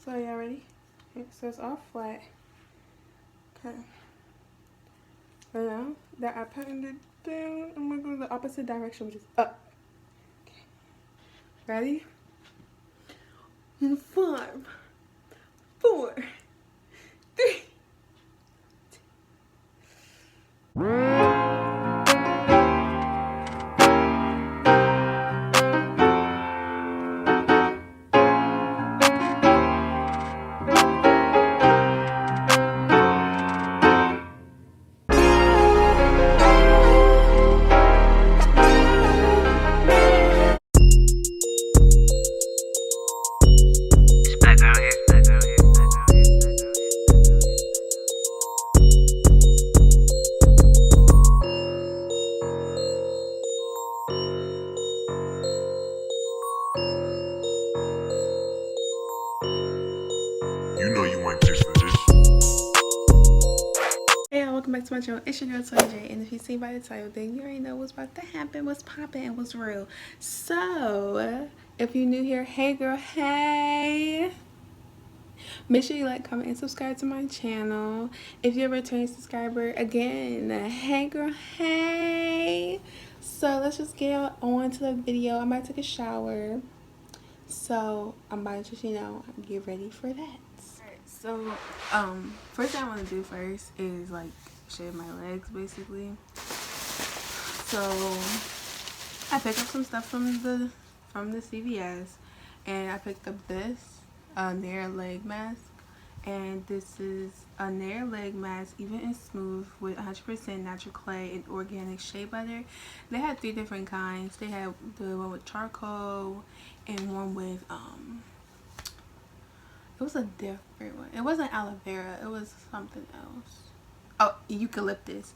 So y'all ready? Okay, so it's all flat. Okay. So now that I patted it down, I'm gonna go the opposite direction, which is up. Okay. Ready? In 5, 4, 3. Welcome back to my channel. It's your girl Torri, and if you see by the title, then you already know what's about to happen, what's popping, and what's real. So if you're new here, hey girl, hey, make sure you like, comment, and subscribe to my channel. If you're a returning subscriber, again, hey girl, hey. So let's just get on to the video. I'm about to take a shower, so I'm about to just, you know, get ready for that. So first thing I want to do first is like shave my legs basically. So I picked up some stuff from the CVS, and I picked up this Nair leg mask, and this is a Nair leg mask, even and smooth, with 100% natural clay and organic shea butter. They had 3 different kinds. They had the one with charcoal and one with it was a different one. It wasn't aloe vera. It was something else. Oh, eucalyptus.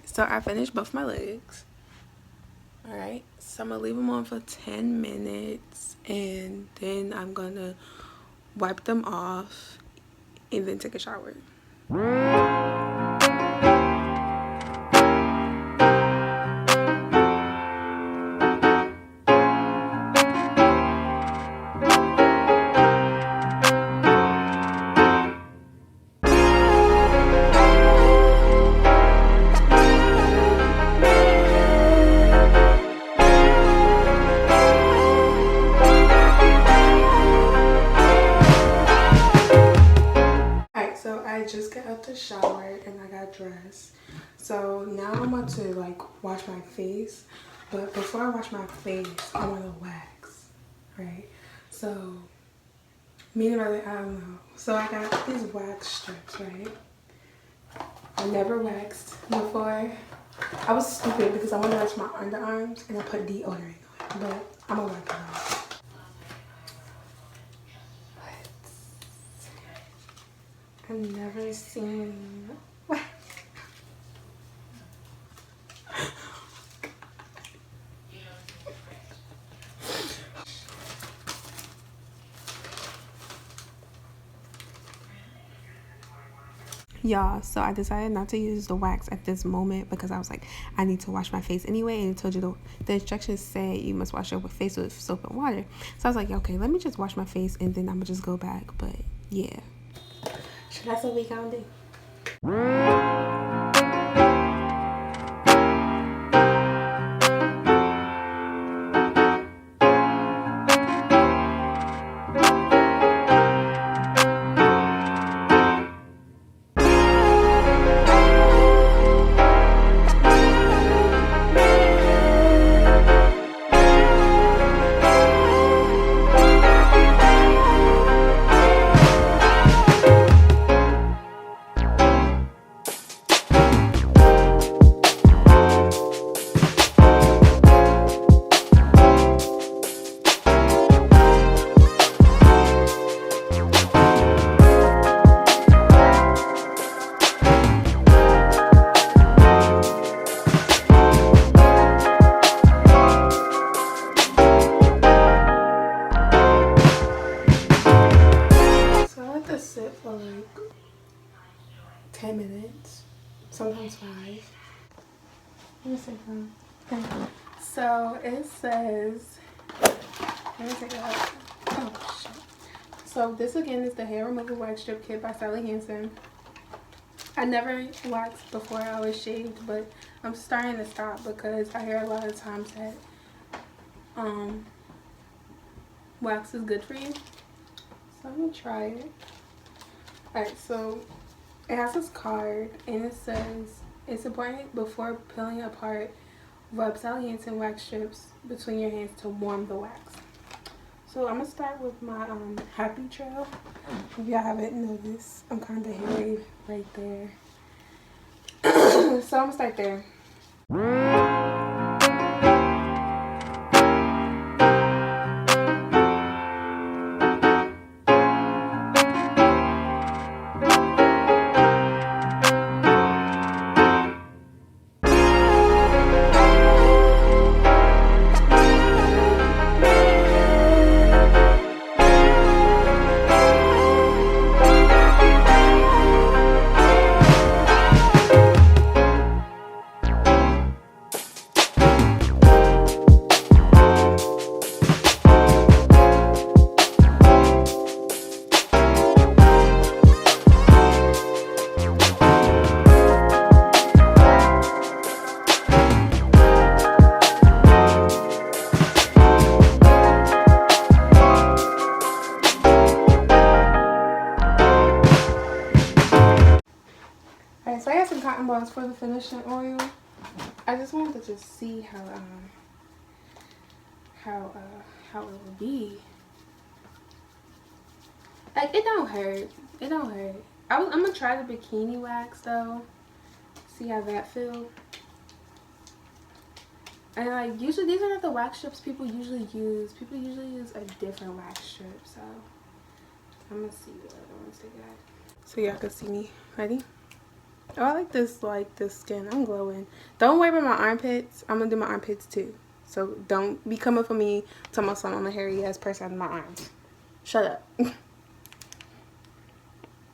So I finished both my legs. Alright, so I'm gonna leave them on for 10 minutes, and then I'm gonna wipe them off and then take a shower. I just got out the shower and I got dressed. So now I'm about to like wash my face. But before I wash my face, I want to wax. Right? So, me and brother, I don't know. So I got these wax strips, right? I never waxed before. I was stupid because I wanted to wash my underarms and I put deodorant on it. But I'm gonna wipe it off. I've never seen wax. Y'all, so I decided not to use the wax at this moment because I was like, I need to wash my face anyway, and it told you the instructions say you must wash your face with soap and water. So I was like, okay, let me just wash my face and then I'm gonna just go back. But yeah, so that's what we gonna do. Instagram. Okay. So it says, let me take it out. Oh shit. So this again is the hair removal wax strip kit by Sally Hansen. I never waxed before I was shaved, but I'm starting to stop because I hear a lot of times that wax is good for you. So I'm gonna try it. Alright, so it has this card and it says it's important before peeling apart, rub Sally Hansen wax strips between your hands to warm the wax. So I'm gonna start with my happy trail. If y'all haven't noticed, I'm kind of hairy right there. So I'm gonna start there. So I got some cotton balls for the finishing oil. I just wanted to just see how it would be. Like, it don't hurt. It don't hurt. I'm gonna try the bikini wax though. See how that feels. And like, usually these are not the wax strips people usually use. People usually use a different wax strip. So I'm gonna see what other ones they got. So y'all can see me. Ready? Oh, I like this skin. I'm glowing. Don't worry about my armpits. I'm gonna do my armpits too. So don't be coming for me talking about something on the hairy ass person on my arms. Shut up.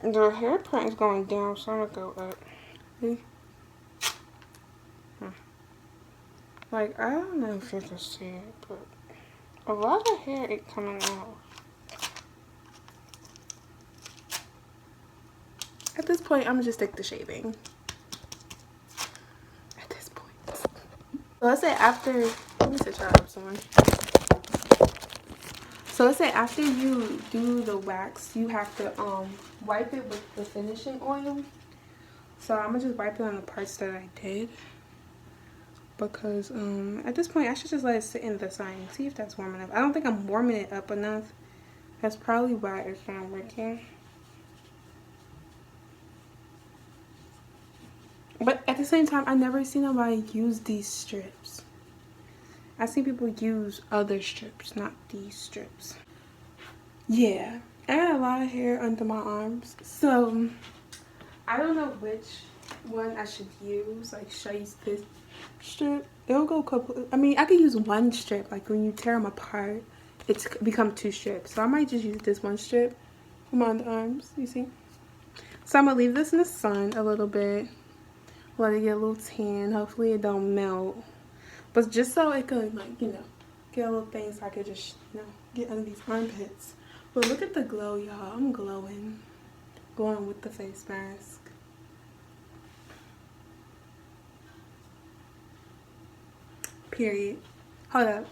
The hair print is going down, so I'm gonna go up. See? Like, I don't know if you can see it, but a lot of hair is coming out. At this point, I'm gonna just stick to shaving. At this point. So let's say after, let me set y'all up someone. So let's say after you do the wax, you have to wipe it with the finishing oil. So I'm gonna just wipe it on the parts that I did. Because at this point, I should just let it sit in the sun. See if that's warm enough. I don't think I'm warming it up enough. That's probably why it's not working. But at the same time, I never seen nobody use these strips. I see people use other strips, not these strips. Yeah, I got a lot of hair under my arms. So, I don't know which one I should use. Like, should I use this strip? It'll go a couple. I mean, I could use one strip. Like, when you tear them apart, it's become two strips. So, I might just use this one strip for my underarms. You see? So, I'm going to leave this in the sun a little bit. Let it get a little tan. Hopefully it don't melt. But just so it could, like, you know, get a little thing so I could just, you know, get under these armpits. But look at the glow, y'all. I'm glowing. Glowing with the face mask. Period. Hold up.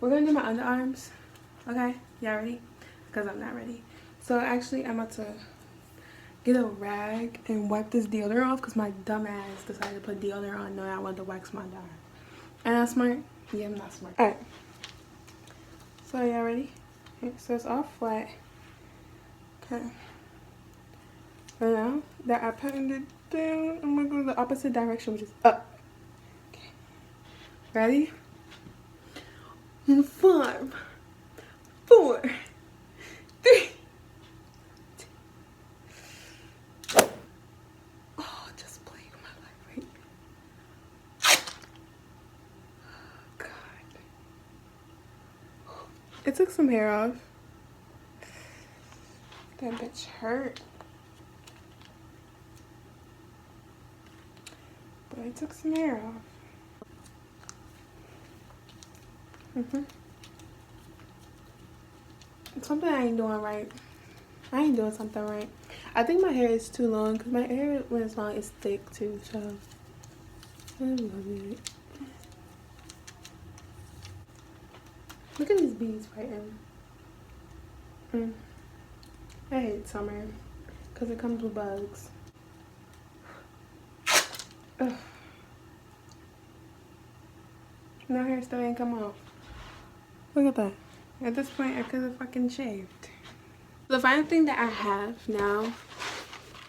We're gonna do my underarms. Okay, y'all ready? Because I'm not ready. So actually I'm about to get a rag and wipe this deodorant off because my dumb ass decided to put deodorant on knowing I wanted to wax my dye. Am I smart? Yeah, I'm not smart. Alright. So y'all ready? Okay, so it's all flat. Okay. So now that I patted it down, I'm gonna go the opposite direction, which is up. Okay. Ready? In 5, 4, 3. Oh, just play with my life, right? God. It took some hair off. That bitch hurt. But I took some hair off. Something I ain't doing right. I ain't doing something right. I think my hair is too long because my hair when it's long is thick too. So I love it. Look at these beads fighting. I hate summer because it comes with bugs. Ugh. My hair still ain't come off. Look at that. At this point, I could have fucking shaved. The final thing that I have now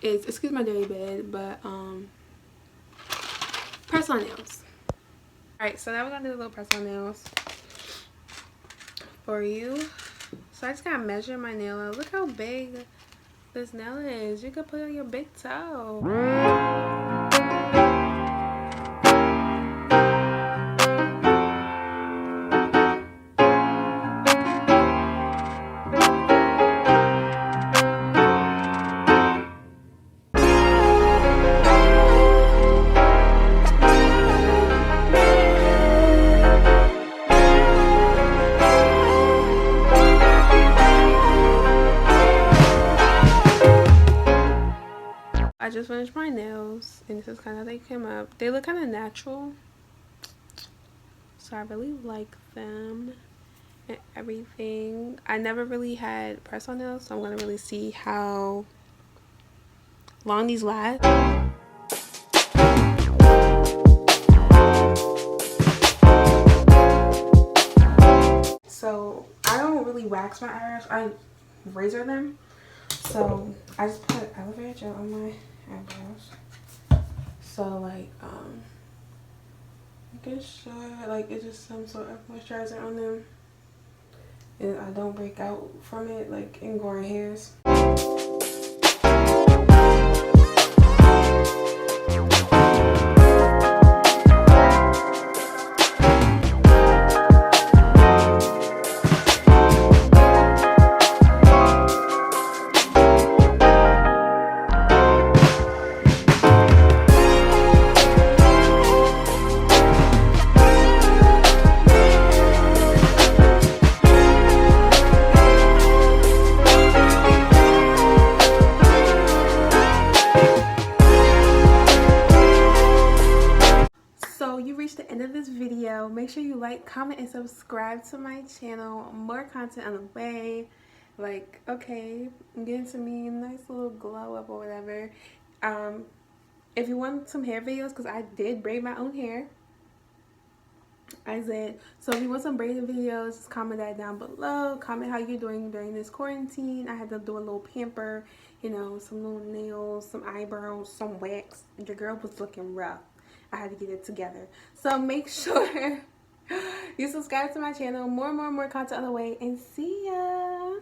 is, excuse my dirty bed, but press on nails. Alright, so now we're gonna do a little press on nails for you. So I just gotta measure my nail out. Look how big this nail is. You could put it on your big toe. I just finished my nails and this is kind of how they came up. They look kind of natural, so I really like them and everything. I never really had press on nails, so I'm gonna really see how long these last. So I don't really wax my eyebrows, I razor them. So I just put aloe vera gel on my eyebrows. So like making sure like it's just some sort of moisturizer on them and I don't break out from it like in growing hairs. The end of this video. Make sure you like, comment, and subscribe to my channel. More content on the way. Like, okay, I'm getting to me a nice little glow up or whatever. If you want some hair videos, because I did braid my own hair, I said, so if you want some braiding videos, just comment that down below. Comment how you're doing during this quarantine. I had to do a little pamper, you know, some little nails, some eyebrows, some wax. Your girl was looking rough. I had to get it together. So make sure you subscribe to my channel. More content on the way. And see ya.